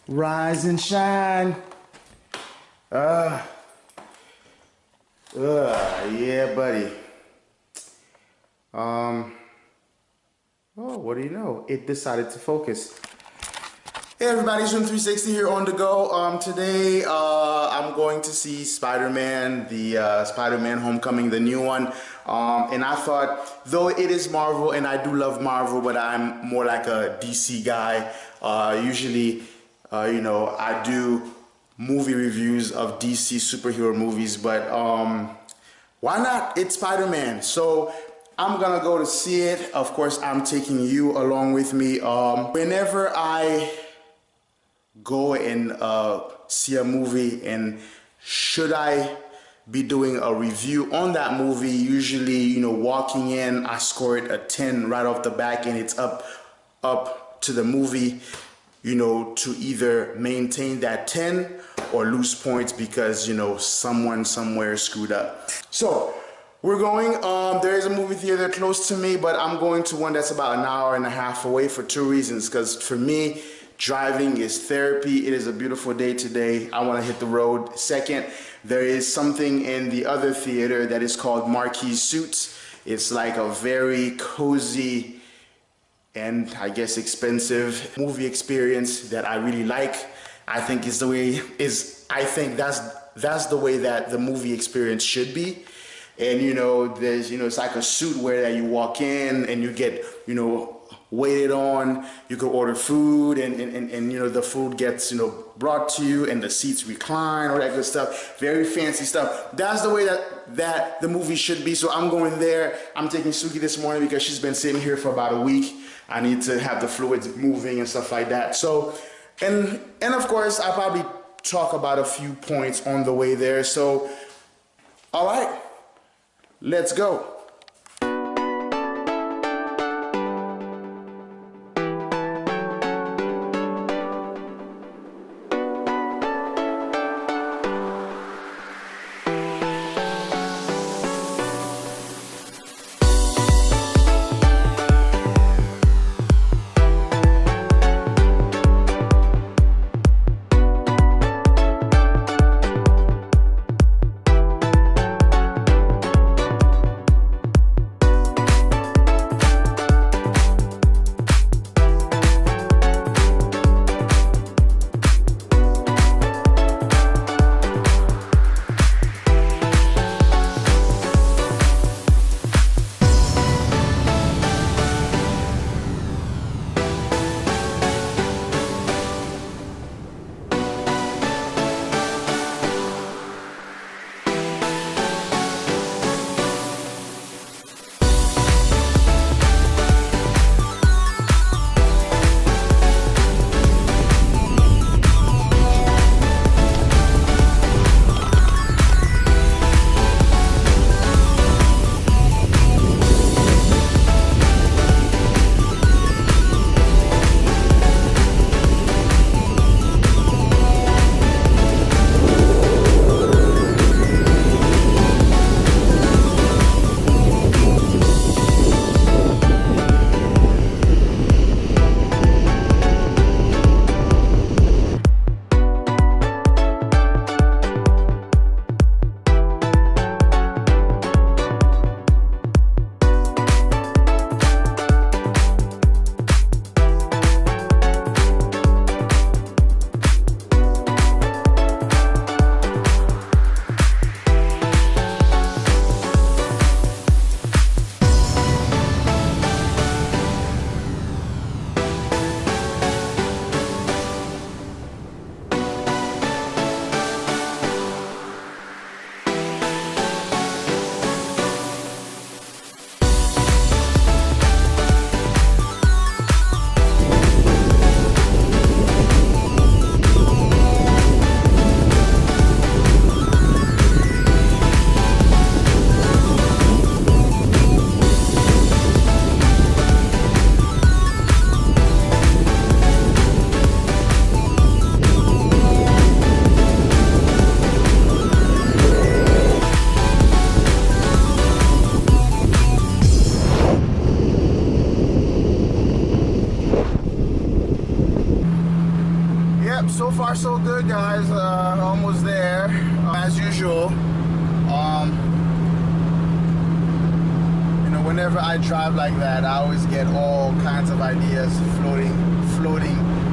Rise and shine. Yeah, buddy. Oh, what do you know? It decided to focus. Hey everybody, Zoom360 here on the go. Today, I'm going to see Spider-Man, the Spider-Man Homecoming, the new one. And I thought, though it is Marvel, and I do love Marvel, but I'm more like a DC guy. Usually, I do movie reviews of DC superhero movies, but why not? It's Spider-Man. So I'm gonna go to see it. Of course, I'm taking you along with me. Whenever I go and see a movie, and should I be doing a review on that movie, usually, walking in, I score it a 10 right off the back, and it's up to the movie, to either maintain that 10 or lose points because, someone somewhere screwed up. So we're going, there is a movie theater close to me, but I'm going to one that's about an hour and a half away for two reasons. Because for me, driving is therapy. It is a beautiful day today. I want to hit the road. Second, there is something in the other theater that is called Marquee Suites. It's like a very cozy and I guess expensive movie experience that I really like. I think that's the way that the movie experience should be. And there's it's like a suite where you walk in and you get waited on. You can order food and the food gets brought to you and the seats recline, all that good stuff. Very fancy stuff. That's the way that the movie should be. So I'm going there. I'm taking Suki this morning because she's been sitting here for about a week. I need to have the fluids moving and stuff like that. So and of course I'll probably talk about a few points on the way there. So all right, let's go. Yep, so far so good, guys. Almost there. As usual, you know, whenever I drive like that, I always get all kinds of ideas floating,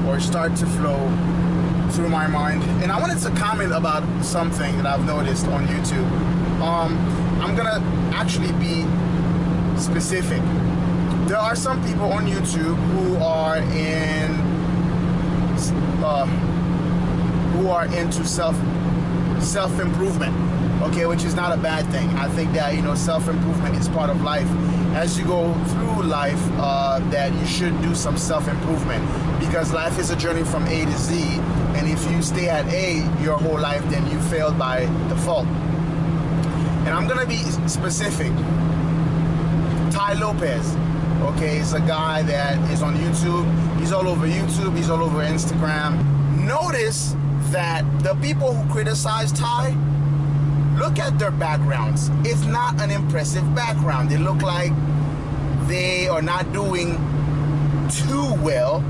or start to flow through my mind. And I wanted to comment about something that I've noticed on YouTube. I'm gonna actually be specific. There are some people on YouTube who are into self-improvement, okay, which is not a bad thing. I think that, you know, self-improvement is part of life. As you go through life, that you should do some self-improvement, because life is a journey from A to Z, and if you stay at A your whole life, then you failed by default. And I'm gonna be specific. Tai Lopez, okay, is a guy that is on YouTube. He's all over YouTube, he's all over Instagram. Notice that the people who criticize Tai, look at their backgrounds. It's not an impressive background. They look like they are not doing too well.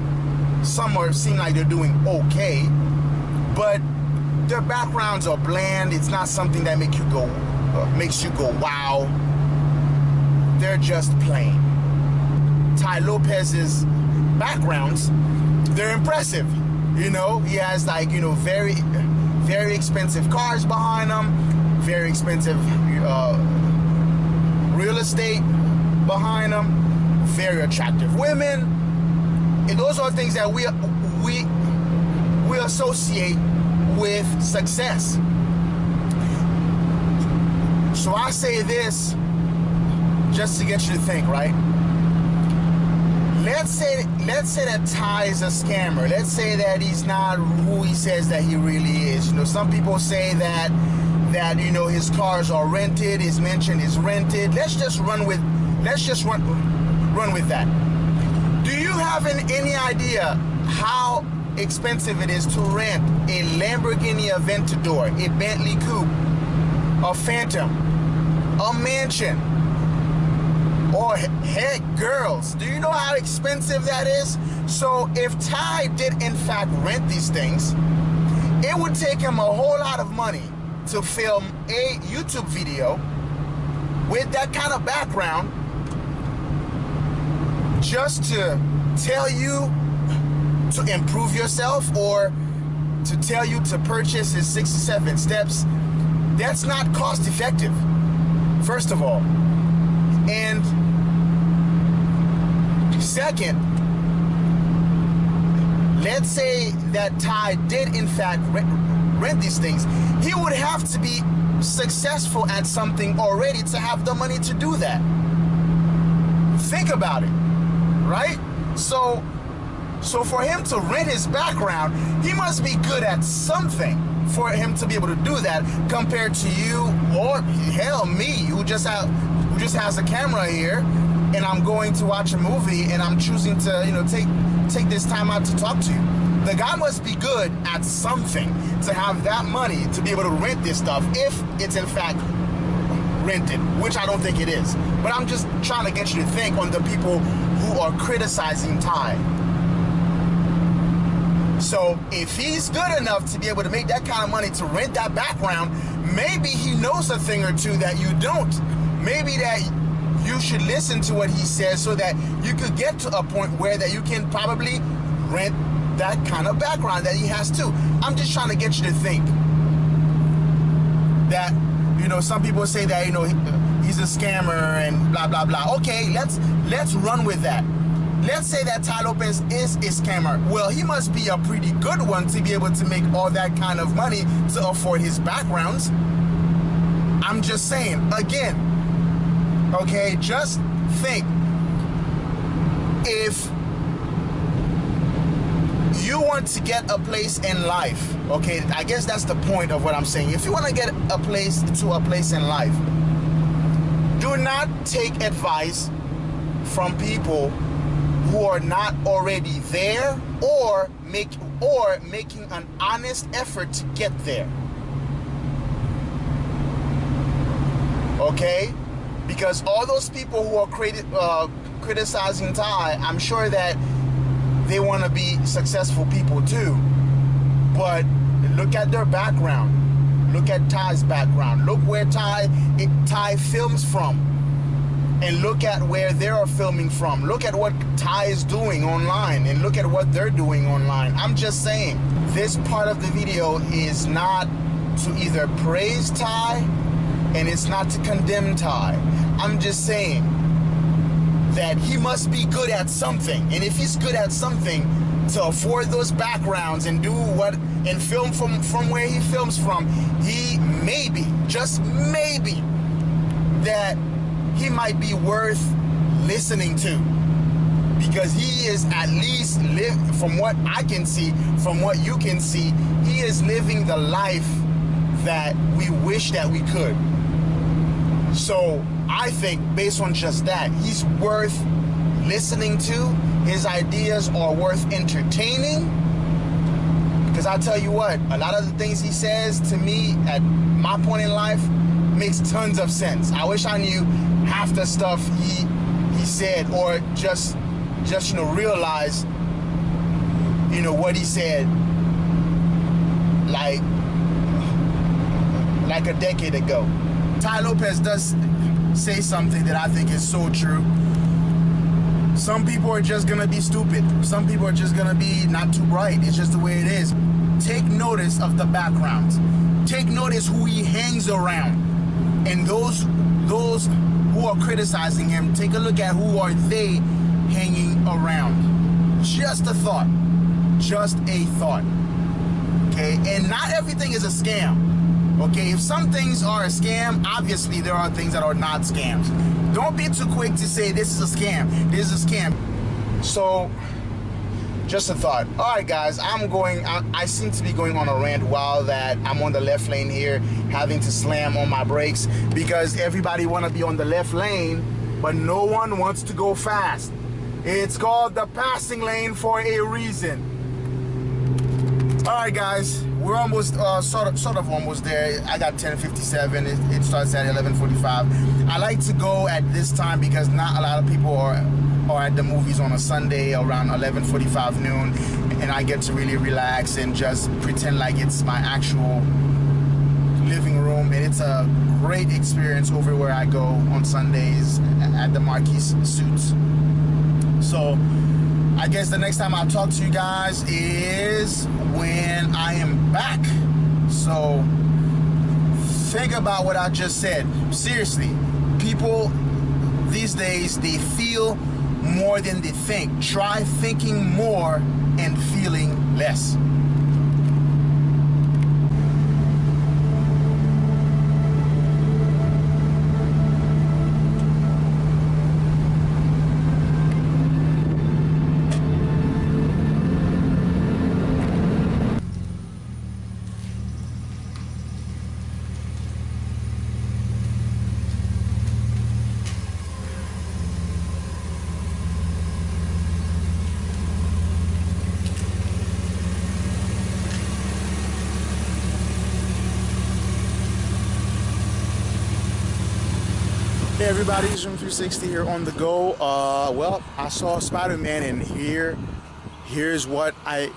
Some seem like they're doing okay, but their backgrounds are bland. It's not something that makes you go wow. They're just plain. Tai Lopez's backgrounds, they're impressive. You know, he has, like, you know, very, very expensive cars behind him, very expensive real estate behind him, very attractive women, and those are things that we associate with success. So I say this just to get you to think, right? Let's say that Tai is a scammer. Let's say that he's not who he says that he really is. You know, some people say that you know, his cars are rented, his mansion is rented. Let's just run with that. Do you have any idea how expensive it is to rent a Lamborghini Aventador, a Bentley Coupe, a Phantom, a mansion? Or heck, girls, do you know how expensive that is? So if Tai did in fact rent these things, it would take him a whole lot of money to film a YouTube video with that kind of background, just to tell you to improve yourself, or to tell you to purchase his 67 steps. That's not cost effective, first of all. And second, let's say that Tai did in fact rent these things. He would have to be successful at something already to have the money to do that. Think about it, right? So for him to rent his background, he must be good at something for him to be able to do that, compared to you, or hell, me, who just has a camera here, and I'm going to watch a movie, and I'm choosing to, you know, take this time out to talk to you. The guy must be good at something to have that money to be able to rent this stuff, if it's in fact rented, which I don't think it is. But I'm just trying to get you to think on the people who are criticizing Tai. So if he's good enough to be able to make that kind of money to rent that background, maybe he knows a thing or two that you don't. Maybe that you should listen to what he says, so that you could get to a point where that you can probably rent that kind of background that he has too. I'm just trying to get you to think that, you know, some people say that, you know, he's a scammer and blah blah blah. Okay, let's run with that. Let's say that Tai Lopez is a scammer. Well, he must be a pretty good one to be able to make all that kind of money to afford his backgrounds. I'm just saying, again, okay, just think. If you want to get a place in life, okay, I guess that's the point of what I'm saying. If you want to get a place in life, do not take advice from people who are not already there, or making an honest effort to get there. Okay? Because all those people who are criticizing Tai, I'm sure that they want to be successful people too. But look at their background. Look at Tai's background. Look where Tai films from. And look at where they are filming from. Look at what Tai is doing online, and look at what they're doing online. I'm just saying, this part of the video is not to either praise Tai, and it's not to condemn Tai. I'm just saying that he must be good at something. And if he's good at something, to afford those backgrounds and do what, and film from where he films from, he maybe, just maybe, that he might be worth listening to, because he is at least from what I can see, from what you can see, he is living the life that we wish that we could. So I think based on just that, he's worth listening to. His ideas are worth entertaining, because I tell you what, a lot of the things he says to me at my point in life makes tons of sense. I wish I knew half the stuff he said, or just you know, realize, you know, what he said like a decade ago. Tai Lopez does say something that I think is so true. Some people are just gonna be stupid. Some people are just gonna be not too bright. It's just the way it is. Take notice of the backgrounds. Take notice who he hangs around. And those who are criticizing him, take a look at who are they hanging around. Just a thought. Just a thought. Okay? And not everything is a scam. Okay? If some things are a scam, obviously there are things that are not scams. Don't be too quick to say this is a scam. This is a scam. So, just a thought. All right, guys, I seem to be going on a rant while that I'm on the left lane here, having to slam on my brakes because everybody want to be on the left lane, but no one wants to go fast. It's called the passing lane for a reason. All right, guys, we're almost, sort of almost there. I got 10:57. It starts at 11:45. I like to go at this time because not a lot of people are at the movies on a Sunday around 11:45 noon, and I get to really relax and just pretend like it's my actual living room. And it's a great experience over where I go on Sundays at the Marquis Suits. So I guess the next time I'll talk to you guys is when I am back. So think about what I just said. Seriously, people these days, they feel more than they think. Try thinking more and feeling less. Hey everybody, Zoom360 here on the go. Well, I saw Spider-Man, and here's what I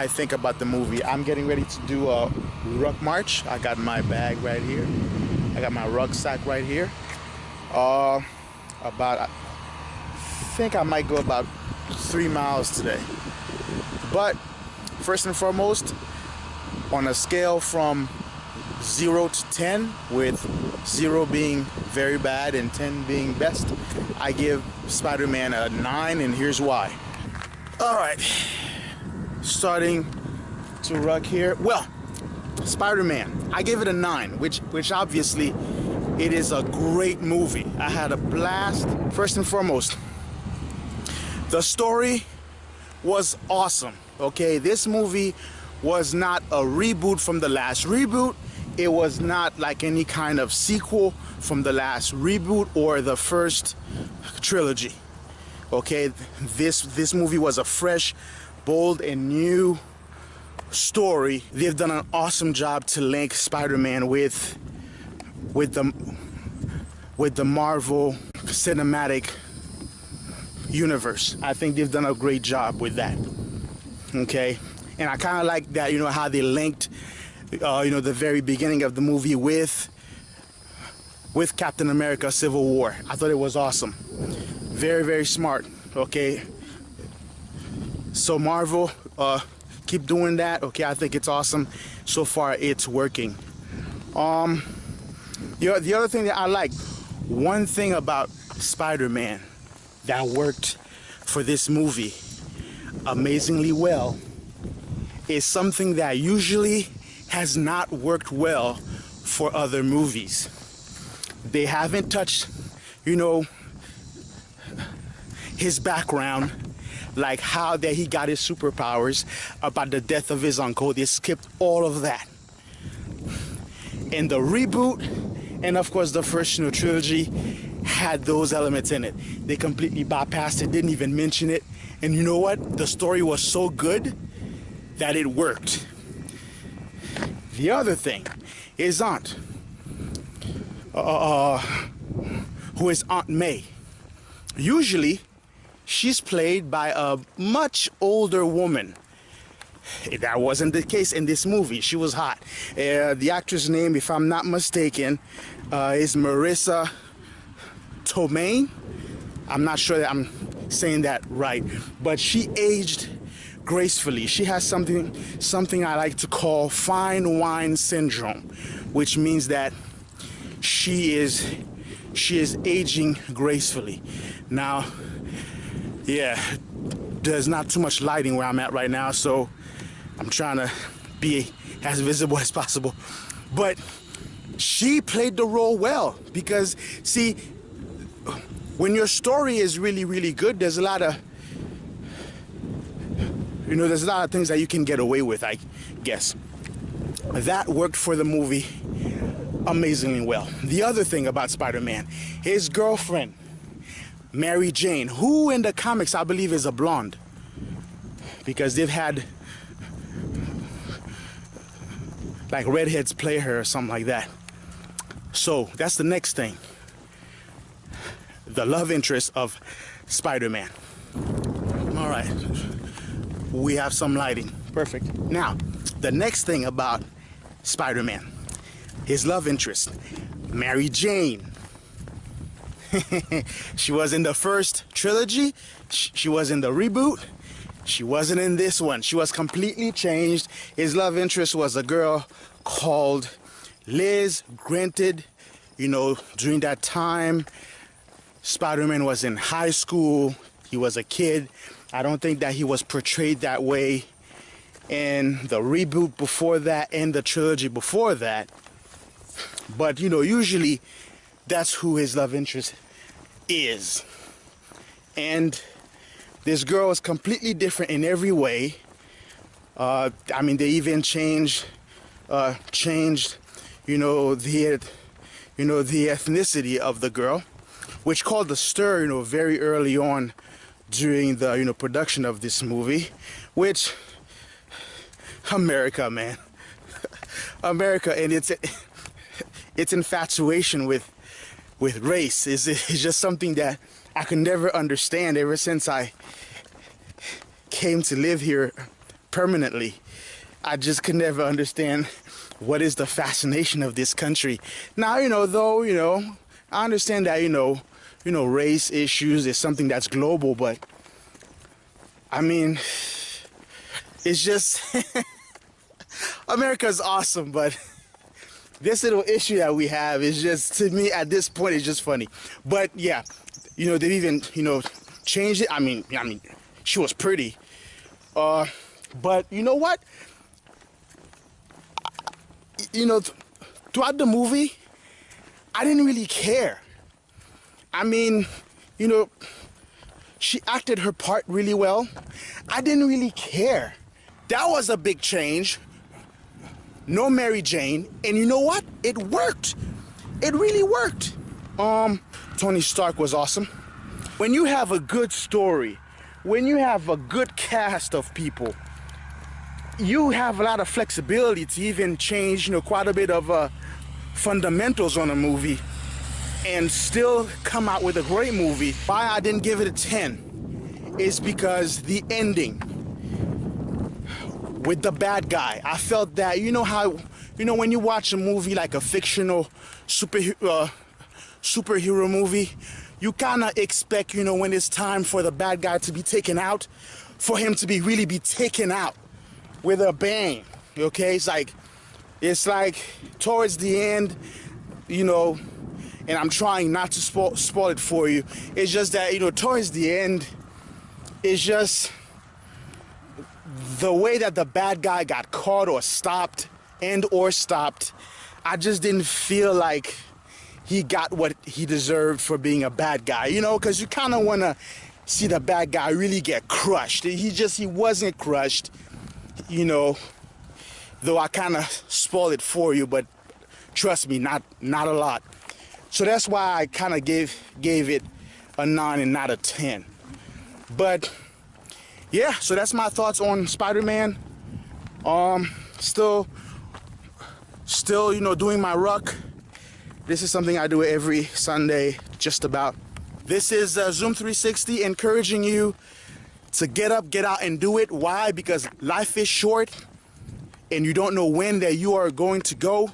think about the movie. I'm getting ready to do a ruck march. I got my bag right here. I got my rucksack right here. I think I might go about 3 miles today. But first and foremost, on a scale from 0 to 10, with 0 being very bad and 10 being best, I give Spider-Man a 9, and here's why. All right, starting to ruck here. Well, Spider-Man, I give it a 9, which obviously it is a great movie. I had a blast. First and foremost, the story was awesome. Okay, this movie was not a reboot from the last reboot. It was not like any kind of sequel from the last reboot or the first trilogy. Okay, this movie was a fresh, bold, and new story. They've done an awesome job to link Spider-Man with the Marvel Cinematic Universe. I think they've done a great job with that. Okay, And I kind of like that, you know, how they linked, you know, the very beginning of the movie with Captain America Civil War. I thought it was awesome. Very, very smart, okay? So Marvel, keep doing that, okay? I think it's awesome. So far, it's working. The other thing that I like, one thing about Spider-Man that worked for this movie amazingly well is something that usually has not worked well for other movies. They haven't touched, you know, his background, like how that he got his superpowers, about the death of his uncle. They skipped all of that. In the reboot, and of course the first, you know, trilogy had those elements in it. They completely bypassed it, didn't even mention it. And you know what? The story was so good that it worked. The other thing is Aunt, who is Aunt May. Usually, she's played by a much older woman. That wasn't the case in this movie. She was hot. The actress name, if I'm not mistaken, is Marissa Tomei. I'm not sure that I'm saying that right, but she aged gracefully. She has something I like to call fine wine syndrome, which means that she is aging gracefully. Now, yeah, there's not too much lighting where I'm at right now, so I'm trying to be as visible as possible. But she played the role well, because see, when your story is really, really good, there's a lot of, you know, there's a lot of things that you can get away with, I guess. That worked for the movie amazingly well. The other thing about Spider-Man, his girlfriend, Mary Jane, who in the comics I believe is a blonde, because they've had like redheads play her or something like that. So that's the next thing. The love interest of Spider-Man. All right, we have some lighting. Perfect. Now, the next thing about Spider-Man, his love interest, Mary Jane. She was in the first trilogy. She was in the reboot. She wasn't in this one. She was completely changed. His love interest was a girl called Liz. Granted, you know, during that time, Spider-Man was in high school. He was a kid. I don't think that he was portrayed that way in the reboot before that and the trilogy before that. But, you know, usually that's who his love interest is. And this girl is completely different in every way. I mean, they even changed, you know, the ethnicity of the girl, which caused a stir, you know, very early on during the, you know, production of this movie. Which, America, man, America, and its infatuation with race is just something that I could never understand ever since I came to live here permanently. I just could never understand what is the fascination of this country. Now, you know, though, you know, I understand that, you know, race issues is something that's global, but I mean, it's just America's awesome, but this little issue that we have is just, to me, at this point, it's just funny. But yeah, you know, they've even, you know, changed it. I mean, she was pretty. But you know what? You know, throughout the movie, I didn't really care. I mean, you know, she acted her part really well. I didn't really care. That was a big change. No Mary Jane, and you know what? It worked. It really worked. Tony Stark was awesome. When you have a good story, when you have a good cast of people, you have a lot of flexibility to even change, you know, quite a bit of fundamentals on a movie and still come out with a great movie. Why I didn't give it a 10 is because the ending with the bad guy. I felt that, you know how, you know, when you watch a movie like a fictional superhero movie, you kind of expect, you know, when it's time for the bad guy to be taken out, for him to really be taken out with a bang. Okay, it's like towards the end, you know, and I'm trying not to spoil it for you. It's just that, you know, towards the end, it's just the way that the bad guy got caught or stopped I just didn't feel like he got what he deserved for being a bad guy, you know, because you kind of want to see the bad guy really get crushed. He wasn't crushed, you know, though I kind of spoiled it for you, but trust me, not a lot. So that's why I kind of gave it a 9 and not a 10. But yeah, so that's my thoughts on Spider-Man. Still, you know, doing my ruck. This is something I do every Sunday, just about. This is Zoom 360 encouraging you to get up, get out, and do it. Why? Because life is short, and you don't know when that you are going to go.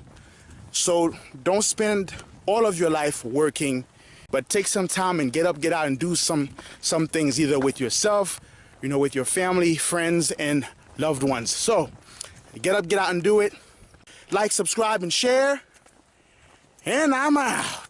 So don't spend all of your life working, but take some time and get up, get out, and do some things, either with yourself, you know, with your family, friends, and loved ones. So get up, get out, and do it. Like, subscribe, and share. And I'm out.